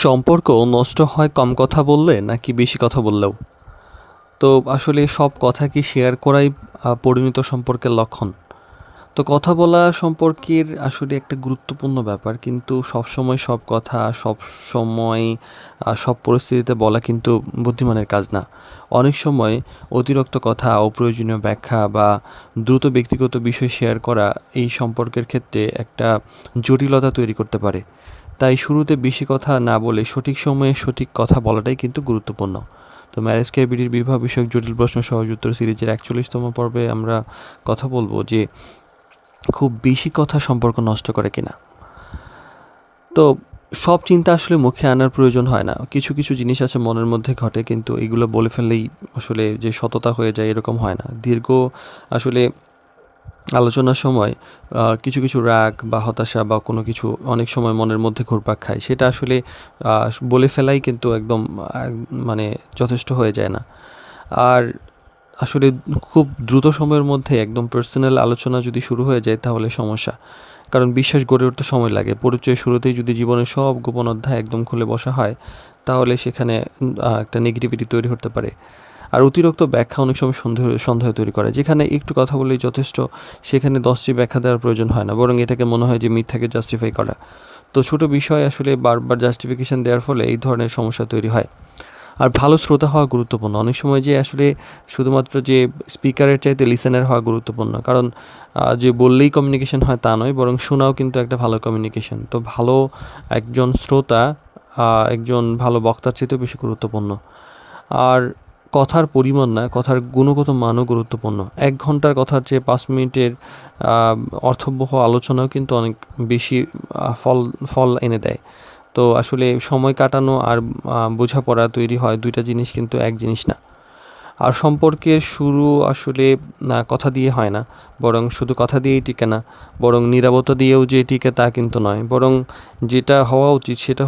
সম্পর্ক নষ্ট হয় কম কথা বললে নাকি বেশি কথা বললেও? তো আসলে সব কথা কি শেয়ার করাই পরিণত সম্পর্কের লক্ষণ? তো কথা বলা সম্পর্কের আসলে একটা গুরুত্বপূর্ণ ব্যাপার। কিন্তু সবসময় সব কথা সবসময় সব পরিস্থিতিতে বলা কিন্তু বুদ্ধিমানের কাজ না। অনেক সময় অতিরিক্ত কথা, অপ্রয়োজনীয় ব্যাখ্যা বা দ্রুত ব্যক্তিগত বিষয় শেয়ার করা এই সম্পর্কের ক্ষেত্রে একটা জটিলতা তৈরি করতে পারে। তাই শুরুতে বেশি কথা না বলে সঠিক সময়ে সঠিক কথা বলাটাই কিন্তু গুরুত্বপূর্ণ। তো ম্যারেজ ক্যাবিডির বিবাহ বিষয়ক জটিল প্রশ্ন সহজ উত্তর সিরিজের ৪১তম পর্বে আমরা কথা বলবো যে খুব বেশি কথা সম্পর্ক নষ্ট করে কিনা। তো সব চিন্তা আসলে মুখে আনার প্রয়োজন হয় না। কিছু কিছু জিনিস আছে মনের মধ্যে ঘটে, কিন্তু এগুলো বলে ফেললেই আসলে যে সততা হয়ে যায় এরকম হয় না। দীর্ঘ আসলে আলোচনার সময় কিছু কিছু রাগ বা হতাশা বা কোনো কিছু অনেক সময় মনের মধ্যে ঘুরপাক খায়, সেটা আসলে বলে ফেলাই কিন্তু একদম মানে যথেষ্ট হয়ে যায় না। আর আসলে খুব দ্রুত সময়ের মধ্যে একদম পার্সোনাল আলোচনা যদি শুরু হয়ে যায় তাহলে সমস্যা। কারণ বিশ্বাস গড়ে উঠতে সময় লাগে। পরিচয়ের শুরুতেই যদি জীবনের সব গোপন অধ্যায় একদম খুলে বসা হয়, তাহলে সেখানে একটা নেগেটিভিটি তৈরি হতে পারে। আর অতিরিক্ত ব্যাখ্যা অনেক সময় সন্দেহ তৈরি করে। যেখানে একটু কথা বললেই যথেষ্ট, সেখানে ১০টি ব্যাখ্যা দেওয়ার প্রয়োজন হয় না। বরং এটাকে মনে হয় যে মিথ্যাকে জাস্টিফাই করা। তো ছোট বিষয় আসলে বারবার জাস্টিফিকেশন দেওয়ার ফলে এই ধরনের সমস্যা তৈরি হয়। আর ভালো শ্রোতা হওয়া গুরুত্বপূর্ণ। অনেক সময় যে আসলে শুধুমাত্র যে স্পিকারের চাইতে লিসেনার হওয়া গুরুত্বপূর্ণ। কারণ যে বললেই কমিউনিকেশন হয় তা নয়, বরং শোনাও কিন্তু একটা ভালো কমিউনিকেশন। তো ভালো একজন শ্রোতা একজন ভালো বক্তার চেয়েতেও বেশি গুরুত্বপূর্ণ। আর কথার পরিমাণ না, কথার গুণগত মানও গুরুত্বপূর্ণ। ১ ঘন্টার কথার চেয়ে ৫ মিনিটের আ অর্থবহ আলোচনাও কিন্তু অনেক বেশি ফল এনে দেয়। তো আসলে সময় কাটানো আর বোঝাপড়া তৈরি হয়, ২ টা জিনিস কিন্তু এক জিনিস না। আর সম্পর্কের শুরু আসলে কথা দিয়ে হয় না, বরং শুধু কথা দিয়েই টিকে না, বরং নীরবতা দিয়েও যে টিকে তা কিন্তু নয়। বরং যেটা হওয়া উচিত সেটা